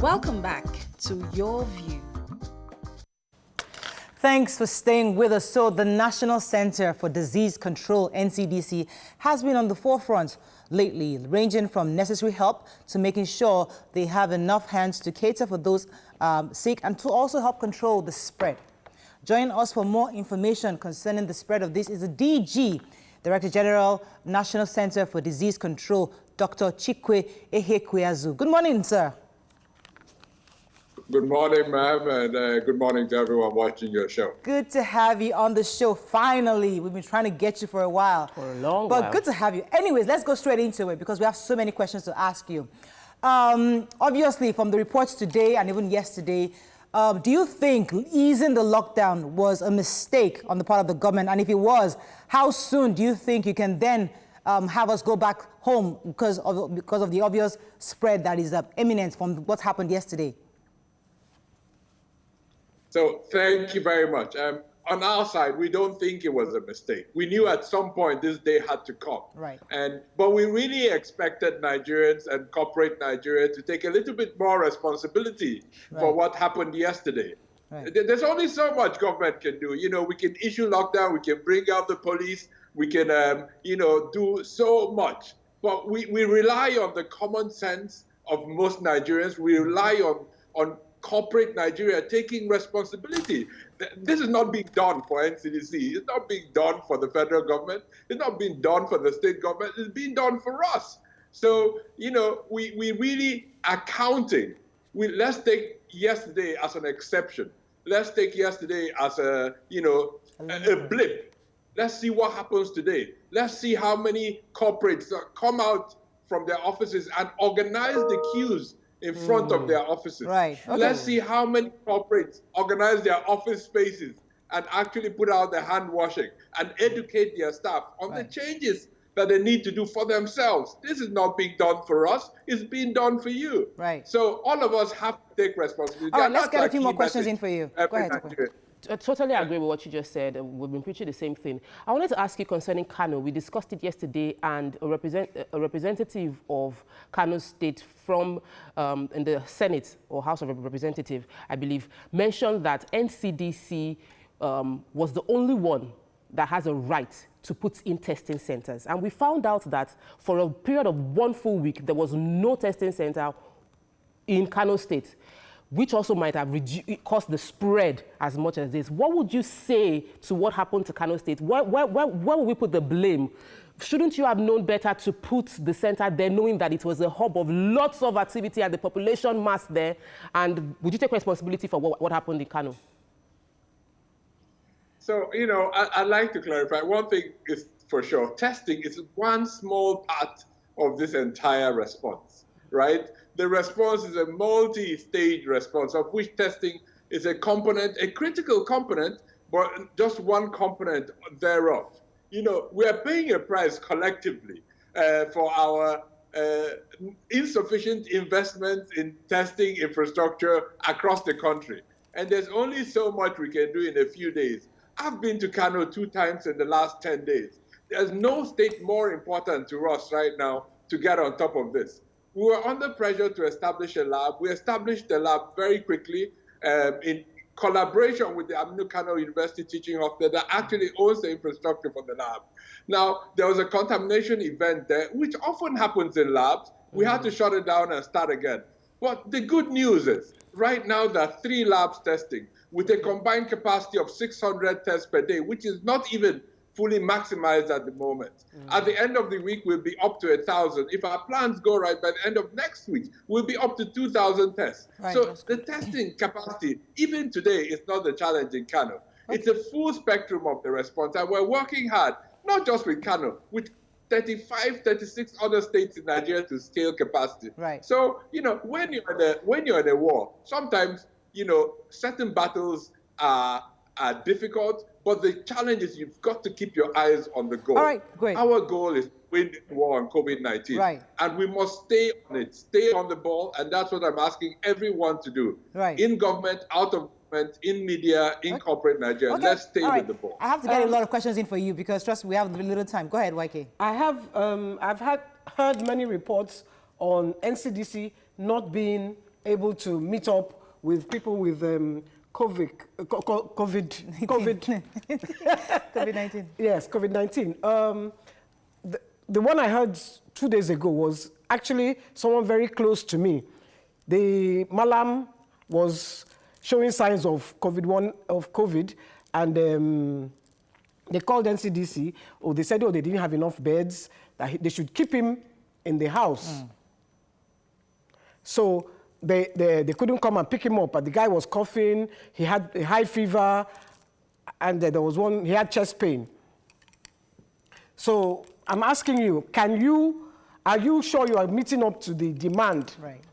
Welcome back to Your View. Thanks for staying with us. So the National Center for Disease Control, NCDC, has been on the forefront lately, ranging from necessary help to making sure they have enough hands to cater for those sick and to also help control the spread. Joining us for more information concerning the spread of this is the DG, Director General, National Center for Disease Control, Dr. Chikwe Ihekweazu. Good morning, sir. Good morning, ma'am, and good morning to everyone watching your show. Good to have you on the show, finally. We've been trying to get you for a while. For a long while. But good to have you. Anyways, let's go straight into it because we have so many questions to ask you. Obviously, from the reports today and even yesterday, do you think easing the lockdown was a mistake on the part of the government? And if it was, how soon do you think you can then have us go back home because of the obvious spread that is imminent from what happened yesterday? So thank you very much. On our side, we don't think it was a mistake. We knew at some point this day had to come. Right. But we really expected Nigerians and corporate Nigeria to take a little bit more responsibility for what happened yesterday. Right. There's only so much government can do. You know, we can issue lockdown, we can bring out the police, we can, do so much. But we rely on the common sense of most Nigerians. We rely on corporate Nigeria taking responsibility. This is not being done for NCDC. It's not being done for the federal government. It's not being done for the state government. It's being done for us. So, we really are counting. Let's take yesterday as an exception. Let's take yesterday as a blip. Let's see what happens today. Let's see how many corporates come out from their offices and organize the queues in front of their offices. Right. Okay. Let's see how many corporates organize their office spaces and actually put out the hand washing and educate their staff on the changes that they need to do for themselves. This is not being done for us, it's being done for you. Right. So all of us have to take responsibility. All right, let's get a few more questions in for you. Go ahead. I totally agree with what you just said. We've been preaching the same thing. I wanted to ask you concerning Kano. We discussed it yesterday, and a representative of Kano State from in the Senate or House of Representatives, I believe, mentioned that NCDC was the only one that has a right to put in testing centers. And we found out that for a period of 1 full week, there was no testing center in Kano State, which also might have caused the spread as much as this. What would you say to what happened to Kano State? Where will we put the blame? Shouldn't you have known better to put the center there, knowing that it was a hub of lots of activity and the population mass there? And would you take responsibility for what happened in Kano? So, I'd like to clarify. One thing is for sure, testing is one small part of this entire response, right? The response is a multi-stage response, of which testing is a component, a critical component, but just one component thereof. We are paying a price collectively for our insufficient investments in testing infrastructure across the country. And there's only so much we can do in a few days. I've been to Kano 2 times in the last 10 days. There's no state more important to us right now to get on top of this. We were under pressure to establish a lab. We established the lab very quickly in collaboration with the Aminu Kano University Teaching Hospital that actually owns the infrastructure for the lab. Now, there was a contamination event there, which often happens in labs. We had to shut it down and start again. But the good news is, right now there are 3 labs testing with a combined capacity of 600 tests per day, which is not even fully maximized at the moment. At the end of the week, we'll be up to 1,000. If our plans go right, by the end of next week, we'll be up to 2,000 tests. Right. So the testing capacity, even today, is not the challenge in Kano. It's a full spectrum of the response, and we're working hard, not just with Kano, with 35, 36 other states in Nigeria to scale capacity. Right. So, when you're in a war, sometimes, certain battles are difficult, but the challenge is you've got to keep your eyes on the goal. All right, great. Our goal is to win the war on COVID-19. Right. And we must stay on it, stay on the ball, and that's what I'm asking everyone to do. Right. In government, out of government, in media, in corporate Nigeria. Okay. Let's stay with the ball. I have to get a lot of questions in for you because, trust me, we have little time. Go ahead, YK. I've heard many reports on NCDC not being able to meet up with people with COVID-19. Yes, COVID-19. The one I heard 2 days ago was actually someone very close to me. The Malam was showing signs of COVID, and they called NCDC, or they said, they didn't have enough beds, that they should keep him in the house. So they couldn't come and pick him up, but the guy was coughing, he had a high fever, and there was he had chest pain. So I'm asking you, are you sure you are meeting up to the demand? Right.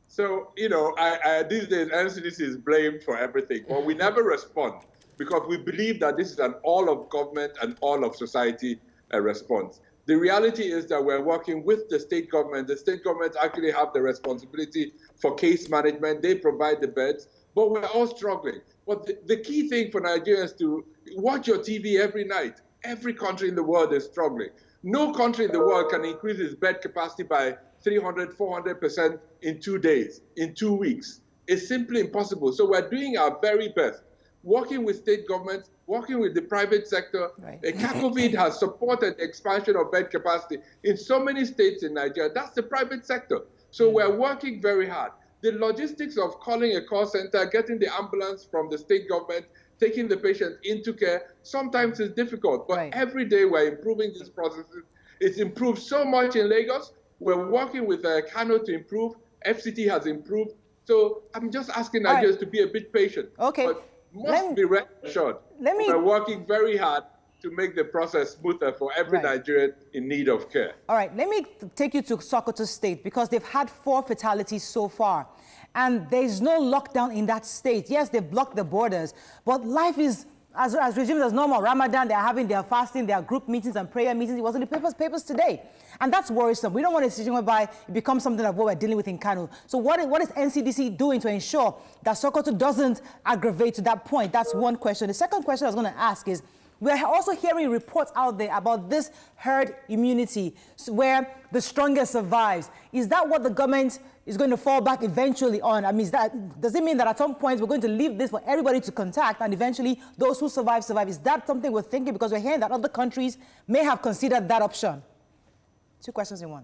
So, these days, NCDC is blamed for everything. Well, we never respond because we believe that this is an all of government and all of society response. The reality is that we're working with the state government. The state governments actually have the responsibility for case management. They provide the beds, but we're all struggling. But the key thing for Nigerians to watch your TV every night. Every country in the world is struggling. No country in the world can increase its bed capacity by 300, 400% in 2 days, in 2 weeks. It's simply impossible. So we're doing our very best, working with state governments, working with the private sector. Right. COVID has supported the expansion of bed capacity in so many states in Nigeria. That's the private sector. So we're working very hard. The logistics of calling a call center, getting the ambulance from the state government, taking the patient into care, sometimes is difficult. But every day we're improving these processes. It's improved so much in Lagos. We're working with Kano to improve. FCT has improved. So I'm just asking Nigerians to be a bit patient. Okay. But must be rest assured. We're working very hard to make the process smoother for every Nigerian in need of care. All right, let me take you to Sokoto State because they've had 4 fatalities so far. And there's no lockdown in that state. Yes, they've blocked the borders, but life is as resumed as normal. Ramadan, they're having their fasting, their group meetings and prayer meetings. It was in the papers today. And that's worrisome. We don't want a situation whereby it becomes something of what we're dealing with in Kano. So what is NCDC doing to ensure that Sokoto doesn't aggravate to that point? That's one question. The second question I was going to ask is, we're also hearing reports out there about this herd immunity where the strongest survives. Is that what the government is going to fall back eventually on? I mean, does it mean that at some point we're going to leave this for everybody to contact and eventually those who survive? Is that something we're thinking? Because we're hearing that other countries may have considered that option. 2 questions in one.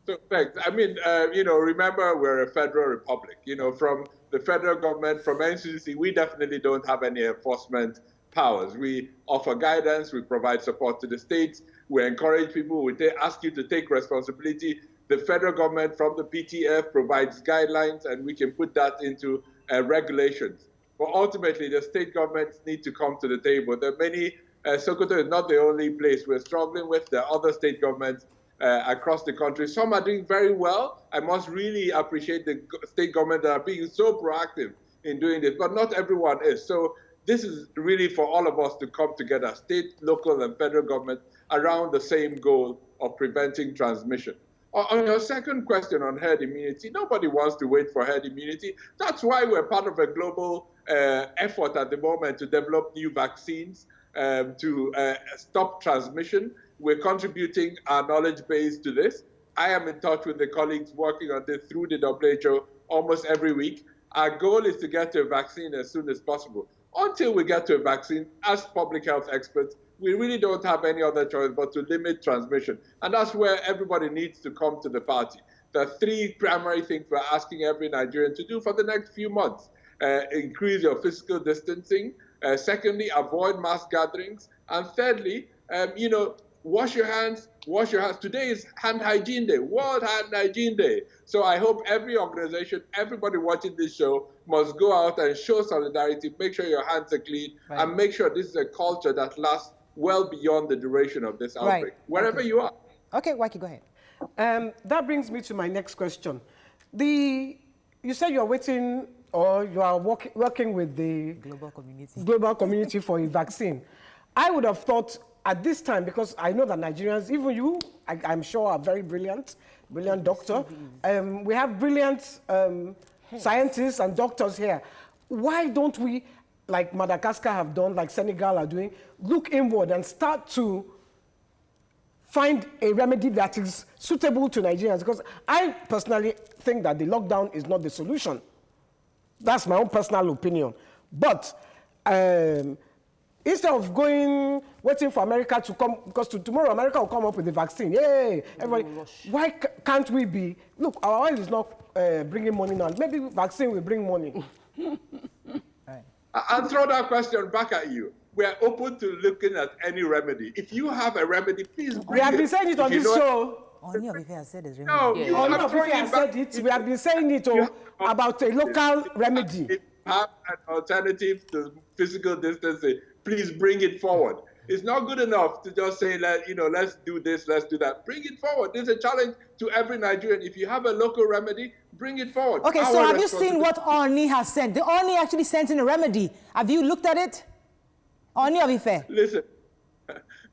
So, thanks. I mean, remember we're a federal republic. From the federal government, from NCDC, we definitely don't have any enforcement powers. We offer guidance, we provide support to the states, we encourage people, we ask you to take responsibility. The federal government from the PTF provides guidelines and we can put that into regulations. But ultimately, the state governments need to come to the table. There are many, Sokoto is not the only place we're struggling with. There are other state governments across the country. Some are doing very well. I must really appreciate the state government that are being so proactive in doing this, but not everyone is. So this is really for all of us to come together, state, local, and federal government, around the same goal of preventing transmission. On your second question on herd immunity, nobody wants to wait for herd immunity. That's why we're part of a global effort at the moment to develop new vaccines to stop transmission. We're contributing our knowledge base to this. I am in touch with the colleagues working on this through the WHO almost every week. Our goal is to get to a vaccine as soon as possible. Until we get to a vaccine, as public health experts, we really don't have any other choice but to limit transmission. And that's where everybody needs to come to the party. There are 3 primary things we're asking every Nigerian to do for the next few months. Increase your physical distancing. Secondly, avoid mass gatherings. And thirdly, wash your hands, Today is Hand Hygiene Day, World Hand Hygiene Day. So I hope every organization, everybody watching this show must go out and show solidarity, make sure your hands are clean, and make sure this is a culture that lasts well beyond the duration of this outbreak, wherever you are. Okay, Waki, go ahead. That brings me to my next question. You said you're waiting, or you are working with the global community for a vaccine. I would have thought at this time, because I know that Nigerians, even you, I'm sure, are very brilliant doctor. We have brilliant scientists and doctors here. Why don't we, like Madagascar have done, like Senegal are doing, look inward and start to find a remedy that is suitable to Nigerians, because I personally think that the lockdown is not the solution. That's my own personal opinion. But instead of waiting for America to come, because tomorrow America will come up with the vaccine. Yay! Everybody, why can't we be? Look, our oil is not bringing money now. Maybe vaccine will bring money. I'll throw that question back at you. We are open to looking at any remedy. If you have a remedy, please bring it. We have been saying it on this show. Only of Ife has said is No, remedy. you Only are of throwing Ife has it back. said it. We have been saying it about a local remedy. If you have an alternative to physical distancing, please bring it forward. It's not good enough to just say, let's do this, let's do that. Bring it forward. There's a challenge to every Nigerian. If you have a local remedy, bring it forward. Okay, so have you seen what Oni has sent? The Oni actually sent in a remedy. Have you looked at it? Oni of Ife. Listen,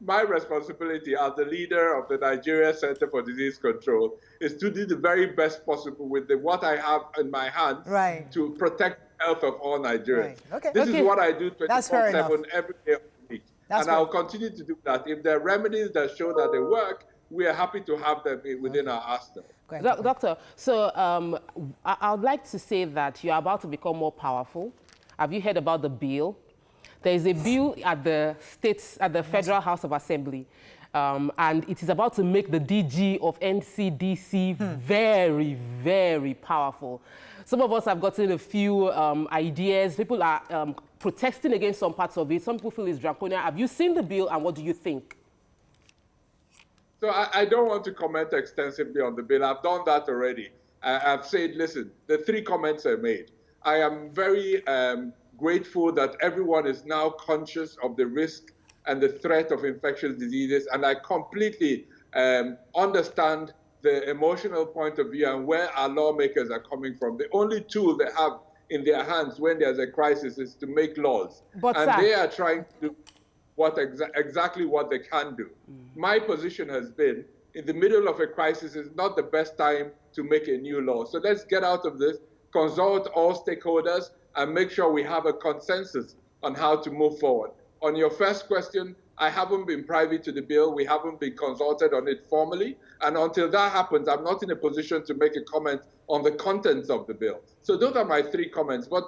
my responsibility as the leader of the Nigeria Center for Disease Control is to do the very best possible with what I have in my hands to protect the health of all Nigerians. Right. Okay. This is what I do 24/7 every day of the week. I'll continue to do that. If there are remedies that show that they work, we are happy to have them within our arsenal. Doctor, so I would like to say that you're about to become more powerful. Have you heard about the bill? There is a bill at the Federal House of Assembly, and it is about to make the DG of NCDC very, very powerful. Some of us have gotten a few ideas. People are protesting against some parts of it. Some people feel it's draconian. Have you seen the bill, and what do you think? So I don't want to comment extensively on the bill. I've done that already. I've said, listen, the 3 comments are made. I am very grateful that everyone is now conscious of the risk and the threat of infectious diseases, and I completely understand the emotional point of view and where our lawmakers are coming from. The only tool they have in their hands when there's a crisis is to make laws, they are trying to do exactly what they can do. My position has been, in the middle of a crisis is not the best time to make a new law. So let's get out of this, consult all stakeholders, and make sure we have a consensus on how to move forward. On your first question, I haven't been privy to the bill. We haven't been consulted on it formally. And until that happens, I'm not in a position to make a comment on the contents of the bill. So those are my 3 comments. But,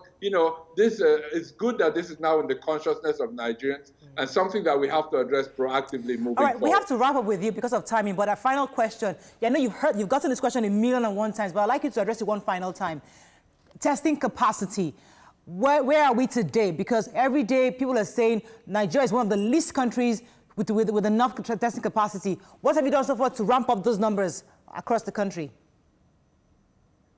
this is good that this is now in the consciousness of Nigerians and something that we have to address proactively moving forward. All right, we have to wrap up with you because of timing. But a final question. Yeah, I know you've gotten this question 1,000,001 times, but I'd like you to address it one final time. Testing capacity. Where are we today? Because every day people are saying Nigeria is one of the least countries with enough testing capacity. What have you done so far to ramp up those numbers across the country?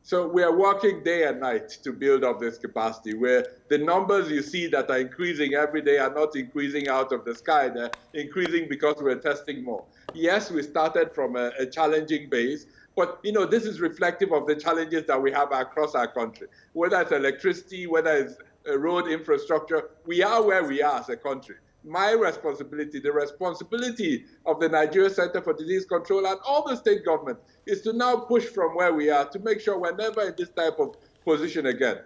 So we are working day and night to build up this capacity, where the numbers you see that are increasing every day are not increasing out of the sky. They're increasing because we're testing more. Yes, we started from a challenging base, but this is reflective of the challenges that we have across our country. Whether it's electricity, whether it's road infrastructure, we are where we are as a country. My responsibility, the responsibility of the Nigeria Center for Disease Control and all the state governments is to now push from where we are to make sure we're never in this type of position again.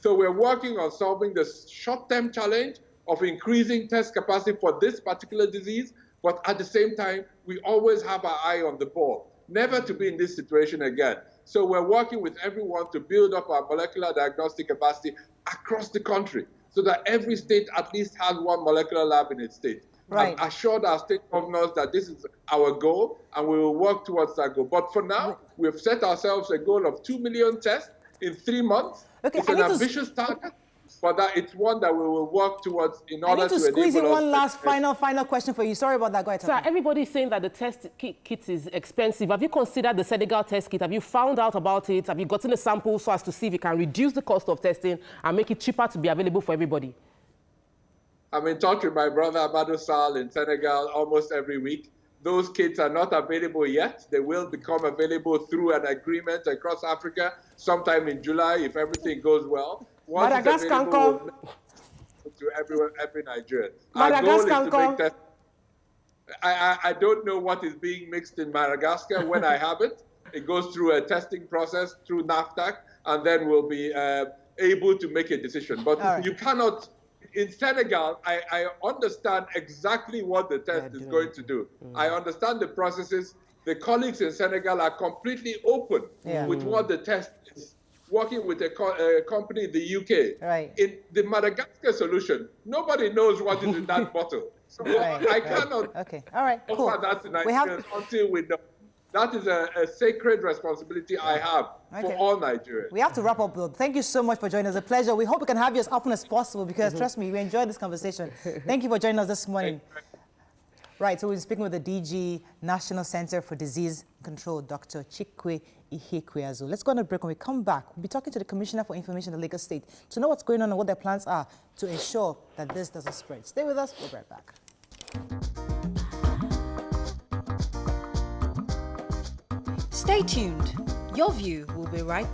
So we're working on solving the short-term challenge of increasing test capacity for this particular disease, but at the same time, we always have our eye on the ball, never to be in this situation again. So we're working with everyone to build up our molecular diagnostic capacity across the country so that every state at least has one molecular lab in its state. Right. I've assured our state governors that this is our goal and we will work towards that goal. But for now, we've set ourselves a goal of 2 million tests in 3 months. Okay, it's an ambitious target, but it's one that we will work towards in order to enable us. I need to squeeze in one last final question for you. Sorry about that. Go ahead. Sir, everybody's saying that the test kit is expensive. Have you considered the Senegal test kit? Have you found out about it? Have you gotten a sample so as to see if you can reduce the cost of testing and make it cheaper to be available for everybody? I'm in touch with my brother Amadou Sall in Senegal almost every week. Those kits are not available yet. They will become available through an agreement across Africa sometime in July if everything goes well. Once it's available, to every Nigerian. Our goal is to make tests. I don't know what is being mixed in Madagascar when I have it. It goes through a testing process through NAFDAC, and then we'll be able to make a decision. But you cannot in Senegal, I understand exactly what the test is going to do. I understand the processes. The colleagues in Senegal are completely open with what the test is, working with a company in the UK. Right. In the Madagascar solution, nobody knows what is in that bottle. So I cannot Okay. All right. Cool. offer that to Nigerians until we know. That is a sacred responsibility I have for all Nigerians. We have to wrap up, though. Thank you so much for joining us. It's a pleasure. We hope we can have you as often as possible because, trust me, we enjoyed this conversation. Thank you for joining us this morning. Right, so we're speaking with the DG, National Center for Disease Control, Dr. Chikwe Ihekweazu. Let's go on a break. When we come back, we'll be talking to the Commissioner for Information in the Lagos State to know what's going on and what their plans are to ensure that this doesn't spread. Stay with us. We'll be right back. Stay tuned. Your view will be right